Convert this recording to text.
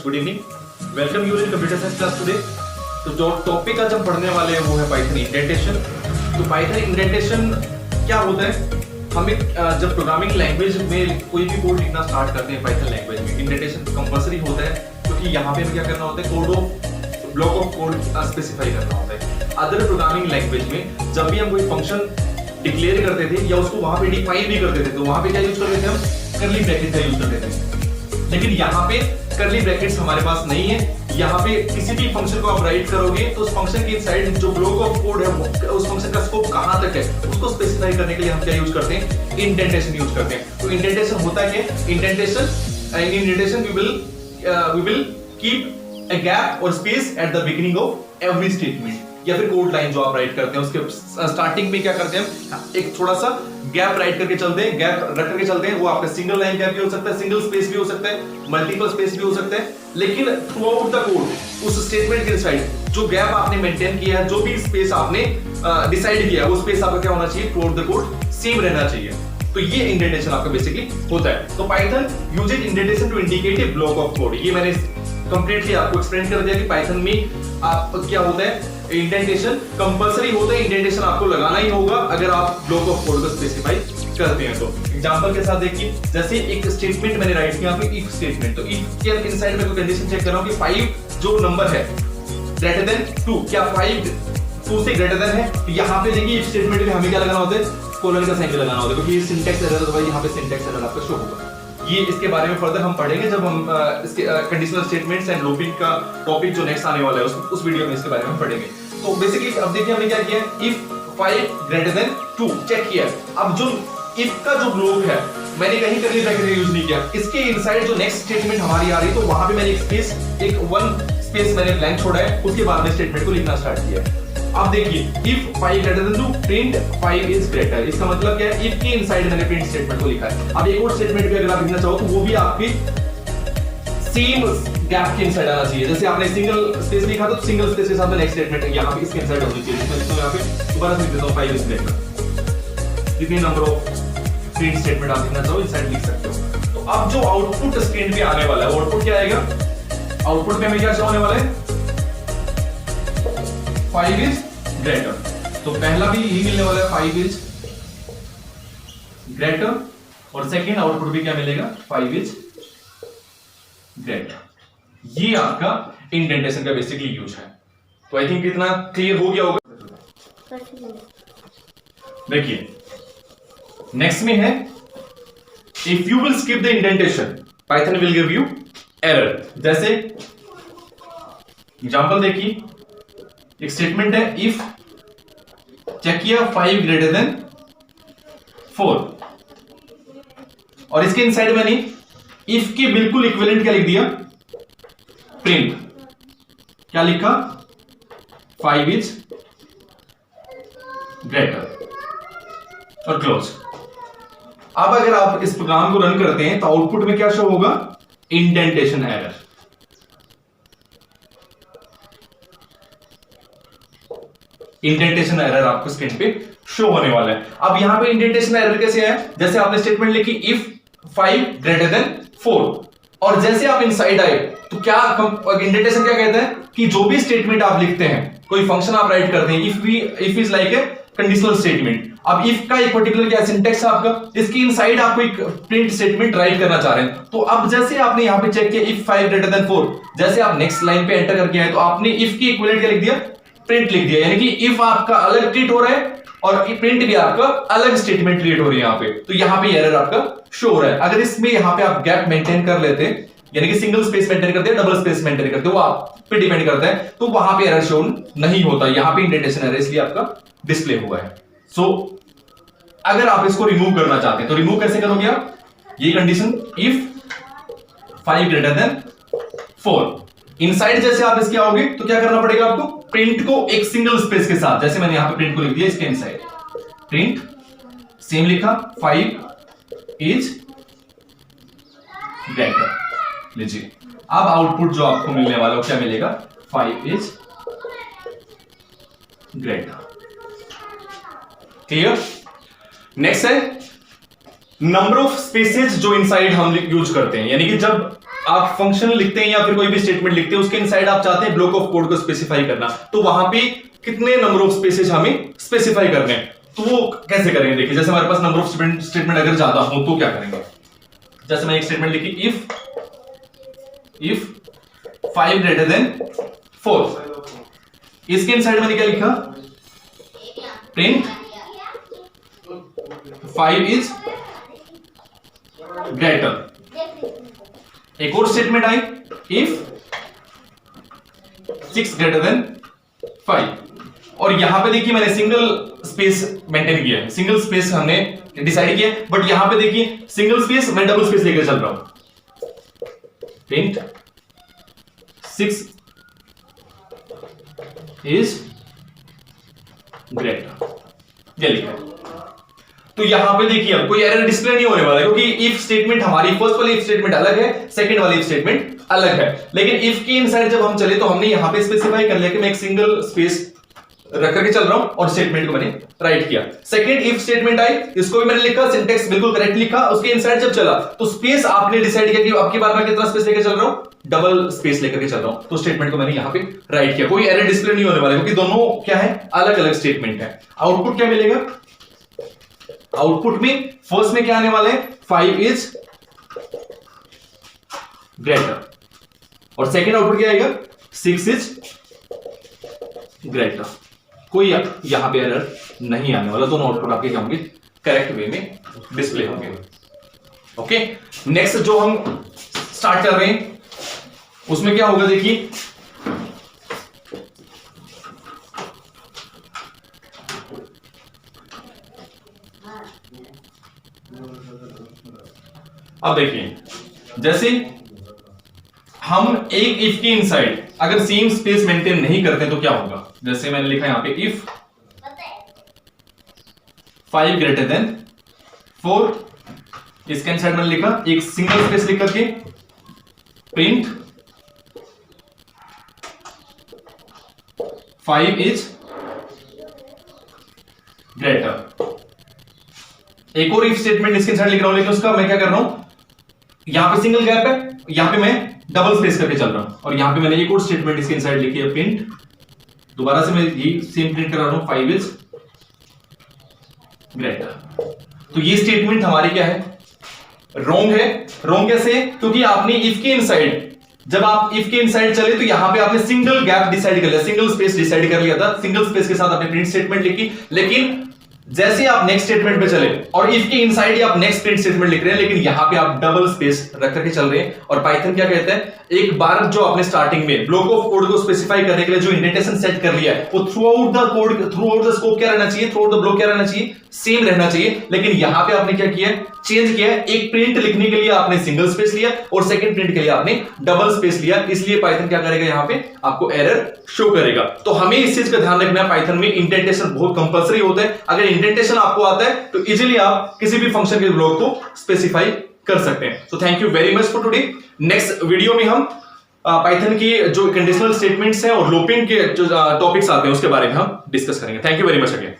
Good evening, welcome you in computer science class today. तो जो topic आज हम पढ़ने वाले हैं वो है पाइथन इंडेंटेशन। तो पाइथन इंडेंटेशन क्या होता है? हम एक जब प्रोग्रामिंग लैंग्वेज में कोई भी कोड लिखना स्टार्ट करते हैं पाइथन लैंग्वेज में, इंडेंटेशन कंपलसरी होता है, क्योंकि यहाँ पे क्या करना होता है, code of block of code specify करना होता है। अदर प्रोग्रामिंग लैंग्वेज में जब भी हम कोई फंक्शन डिक्लेयर करते थे या उसको वहां पे डिफाइन भी करते थे, तो वहां पे क्या यूज करते थे? हम कर्ली ब्रैकेट का यूज करते थे। लेकिन यहाँ पे कर्ली ब्रैकेट्स हमारे पास नहीं है। यहाँ पे किसी भी फंक्शन को आप राइट करोगे तो उस फंक्शन के इनसाइड जो ब्लॉक ऑफ कोड है, उस फंक्शन का स्कोप कहां तक है, उसको स्पेसिफाई करने के लिए हम क्या यूज करते हैं? इंडेंटेशन यूज करते हैं। तो इंडेंटेशन होता है क्या? Indentation we will keep a gap और space at the beginning of every statement, या फिर कोड लाइन जो आप राइट करते हैं उसके स्टार्टिंग में क्या करते हैं, एक थोड़ा सा गैप राइट करके चलते हैं, गैप रख करके चलते हैं। वो आपका सिंगल लाइन गैप भी हो सकता है, सिंगल स्पेस भी हो सकता है, मल्टीपल स्पेस भी हो सकता है। लेकिन थ्रू आउट द कोड उस स्टेटमेंट के इनसाइड जो गैप आपने मेंटेन किया है, जो भी स्पेस आपने डिसाइड किया है, वो स्पेस आपका क्या होना चाहिए? Through out the code same रहना चाहिए। तो ये इंडेंटेशन आपका बेसिकली होता है। तो Python uses indentation to indicate a block of code. ये मैंने कंप्लीटली आपको एक्सप्लेन कर दिया कि पाइथन में आप क्या होता है, इंडेंटेशन कंपलसरी होता है, इंडेंटेशन आपको लगाना ही होगा अगर आप ब्लॉक ऑफ कोड को स्पेसिफाई करते हैं। तो एग्जांपल के साथ देखिए, जैसे एक स्टेटमेंट मैंने राइट किया पे इफ स्टेटमेंट, तो इफ के इनसाइड में कोई कंडीशन चेक कर रहा हूं कि 5 जो नंबर है ग्रेटर देन 2, क्या 5 2 से ग्रेटर देन है? तो यहां पे देखिए इफ स्टेटमेंट में हमें क्या लगाना होता है? कोलन का साइन लगाना होता है, क्योंकि ये सिंटैक्स एरर है, तो भाई यहां पे सिंटैक्स एरर आपका शो होगा। ये इसके बारे में फर्दर हम पढ़ेंगे जब हम इसके कंडीशनल स्टेटमेंट्स एंड लूपिंग का टॉपिक जो नेक्स्ट आने वाला है उस वीडियो में इसके बारे में पढ़ेंगे। तो बेसिकली अब देखिए हमने क्या किया, इफ 5 ग्रेटर देन 2 चेक किया। अब जो इफ का जो ब्लॉक है, मैंने कहीं कर्ली ब्रैकेट यूज नहीं किया, इसके इनसाइड जो नेक्स्ट स्टेटमेंट हमारी आ रही है, तो वहां पे मैंने एक वन स्पेस मैंने ब्लैंक छोड़ा है, उसके बाद में स्टेटमेंट को लिखना स्टार्ट किया। अब देखिए if 5 greater than 2 print 5 is greater, इसका मतलब क्या है? इफ के इनसाइड मैंने प्रिंट स्टेटमेंट को लिखा है। अब एक और स्टेटमेंट भी अगर आप लिखना चाहो तो वो भी आपकी सेम गैप के इनसाइड आना चाहिए। जैसे आपने सिंगल स्पेस लिखा तो सिंगल स्पेस के साथ में नेक्स्ट स्टेटमेंट यहां पे इसके इनसाइड होनी चाहिए। तो यहां पे दोबारा लिख देता हूं 5 इज ग्रेटर। जितनी नंबर ऑफ प्रिंट स्टेटमेंट आप लिखना चाहो इनसाइड लिख सकते हो। तो अब जो आउटपुट स्क्रीन पे आने वाला है, आउटपुट क्या आएगा? आउटपुट में हमें क्या शो होने वाला है? 5 इज ग्रेटर। तो पहला भी यही मिलने वाला है, 5 इज ग्रेटर, और सेकंड आउटपुट भी क्या मिलेगा? 5 इज ग्रेटर। ये आपका इंडेंटेशन का बेसिकली यूज है। तो आई थिंक इतना क्लियर हो गया होगा। देखिए नेक्स्ट में है, if you will skip the indentation Python will give you error. जैसे एग्जांपल देखिए, एक स्टेटमेंट है इफ चेक किया 5 ग्रेटर देन 4, और इसके इनसाइड मैंने इफ के बिल्कुल इक्विवेलेंट क्या लिख दिया? प्रिंट। क्या लिखा? 5 इज ग्रेटर और क्लोज। अब अगर आप इस प्रोग्राम को रन करते हैं तो आउटपुट में क्या शो होगा? Indentation error. इंडेंटेशन एरर आपको स्क्रीन पे शो होने वाला है। अब यहां पे इंडेंटेशन एरर कैसे है? जैसे आपने स्टेटमेंट लिखी इफ 5 ग्रेटर देन 4, और जैसे आप इनसाइड आए तो क्या इंडेंटेशन क्या कहता है कि जो भी स्टेटमेंट आप लिखते हैं, कोई फंक्शन आप राइट करते हैं, if is like a conditional statement. अब इफ का एक पर्टिकुलर क्या सिंटैक्स है आपका, इसके इनसाइड आप कोई प्रिंट स्टेटमेंट राइट करना चाह रहे हैं। तो अब जैसे आपने यहां पे चेक किया इफ 5 ग्रेटर देन 4, जैसे आप नेक्स्ट लाइन पे एंटर करके आए तो आपने इफ की इक्विवेलेंट क्या लिख दिया? प्रिंट लिख दिया। यानी कि इफ आपका अलग ट्रीट हो रहा है और प्रिंट भी आपका अलग स्टेटमेंट क्रिएट हो रही है यहां पे। तो यहां पे एरर आपका शो हो रहा है। अगर इसमें यहां पे आप गैप मेंटेन कर लेते, यानी कि सिंगल स्पेस मेंटेन करते हैं, डबल स्पेस मेंटेन करते, वो आप पे डिपेंड करता है, तो वहां पे एरर शो नहीं होता। यहां पे इंडेंटेशन एरर इसलिए आपका डिस्प्ले हुआ है। सो अगर आप इसको रिमूव करना चाहते हैं तो रिमूव कैसे करोगे आप? ये condition if 5 greater than 4, inside जैसे आप इसके आओगे तो क्या करना पड़ेगा आपको? प्रिंट को एक सिंगल स्पेस के साथ, जैसे मैंने यहां पे प्रिंट को लिख दिया, इसके इनसाइड प्रिंट सेम लिखा 5 इज ग्रेटर। लीजिए अब आउटपुट जो आपको मिलने वाला है क्या मिलेगा? 5 इज ग्रेटर। क्लियर? नेक्स्ट है नंबर ऑफ स्पेसेस जो इनसाइड हम यूज करते हैं, यानी कि जब आप फंक्शन लिखते हैं या फिर कोई भी स्टेटमेंट लिखते हैं उसके इनसाइड आप चाहते हैं ब्लॉक ऑफ कोड को स्पेसिफाई करना, तो वहां पे कितने नंबर ऑफ स्पेसेस हमें स्पेसिफाई करने हैं, तो वो कैसे करेंगे? देखिए, जैसे हमारे पास नंबर ऑफ स्टेटमेंट अगर ज्यादा हो तो क्या करेंगे? जैसे मैं एक स्टेटमेंट लिखी इफ 5 ग्रेटर देन 4, इसके इनसाइड मैंने क्या लिखा? Print 5 is greater. एक और statement I if 6 greater than 5, और यहां पे देखिए मैंने सिंगल स्पेस मेंटेन किया है, सिंगल स्पेस हमने डिसाइड किया, बट यहां पे देखिए सिंगल स्पेस मैं डबल स्पेस लेकर चल रहा हूं। प्रिंट 6 इज ग्रेटर, ये लिखा है। तो यहां पे देखिए अब कोई एरर डिस्प्ले नहीं होने वाला है, क्योंकि इफ स्टेटमेंट हमारी फर्स्ट वाली इफ स्टेटमेंट अलग है, सेकंड वाली इफ स्टेटमेंट अलग है। लेकिन इफ के इनसाइड जब हम चले तो हमने यहां पे स्पेसिफाई कर लिया कि मैं एक सिंगल स्पेस रख करके चल रहा हूं और स्टेटमेंट को मैंने राइट किया। सेकंड इफ स्टेटमेंट आई, इसको भी मैंने लिखा, सिंटैक्स बिल्कुल करेक्ट लिखा, उसके इनसाइड जब चला तो स्पेस आपने डिसाइड किया कि अब की बार मैं कितना स्पेस लेकर चल रहा हूं, डबल स्पेस लेकर के चल रहा हूं, तो स्टेटमेंट को मैंने यहां पे राइट किया। कोई एरर डिस्प्ले नहीं होने वाला, क्योंकि दोनों क्या है, अलग अलग स्टेटमेंट है। आउटपुट क्या मिलेगा? आउटपुट में फर्स्ट में क्या आने वाला है? 5 इज ग्रेटर, और सेकंड आउटपुट क्या आएगा? 6 इज ग्रेटर। कोई यहां पे एरर नहीं आने वाला, दोनों आउटपुट आपके क्या होंगे? करेक्ट वे में डिस्प्ले होंगे। ओके, नेक्स्ट जो हम स्टार्ट कर रहे हैं उसमें क्या होगा, देखिए अब देखिए, जैसे हम एक इफ के इनसाइड अगर सेम स्पेस मेंटेन नहीं करते तो क्या होगा? जैसे मैंने लिखा यहां पे इफ 5 ग्रेटर देन 4, इसके इनसाइड मैंने लिखा एक सिंगल स्पेस लिख करके प्रिंट 5 इज ग्रेटर। एक और इफ स्टेटमेंट इसके इनसाइड लिख रहा हूं, लेकिन उसका मैं क्या कर रहा हूं, यहां पे सिंगल गैप है, यहां पे मैं डबल स्पेस करके चल रहा हूं, और यहां पे मैंने एक और स्टेटमेंट इसके इनसाइड लिखी है प्रिंट, दोबारा से मैं यही सेम प्रिंट करा रहा हूं 5 इज ग्रेटर। तो ये स्टेटमेंट हमारी क्या है? रॉन्ग है। रॉन्ग कैसे? क्योंकि आपने इफ के इनसाइड, जब आप इफ के इनसाइड चले तो यहां पे आपने सिंगल गैप डिसाइड कर लिया, सिंगल स्पेस डिसाइड कर लिया था, सिंगल स्पेस के साथ आपने प्रिंट स्टेटमेंट लिखी, लेकिन जैसे आप नेक्स्ट स्टेटमेंट पे चले और इफ के इनसाइड ही आप नेक्स्ट प्रिंट स्टेटमेंट लिख रहे हैं, लेकिन यहां पे आप डबल स्पेस रख करके चल रहे हैं। और पाइथन क्या कहता है, एक बार जो आपने स्टार्टिंग में ब्लॉक ऑफ कोड को स्पेसिफाई करने के लिए जो इंडेंटेशन सेट कर लिया है, वो through out the code, through out the scope क्या रहना चाहिए, थ्रू आउट द ब्लॉक क्या रहना चाहिए, सेम रहना चाहिए। लेकिन यहां पे आपने क्या किया, चेंज किया है। एक प्रिंट लिखने के लिए आपने सिंगल स्पेस लिया और सेकंड प्रिंट के लिए आपने डबल स्पेस लिया, इसलिए पाइथन क्या करेगा, यहां पे आपको एरर शो करेगा। तो हमें इस चीज का ध्यान रखना है, पाइथन में इंडेंटेशन बहुत कंपलसरी होता है। अगर इंडेंटेशन आपको आता है तो इजीली आप किसी भी फंक्शन के ब्लॉक को स्पेसिफाई कर सकते हैं। तो thank you very much for today. Next video में हम पाइथन की जो कंडीशनल स्टेटमेंट्स हैं और लूपिंग के जो टॉपिक्स आते हैं उसके बारे में हम डिस्कस करेंगे। Thank you very much again.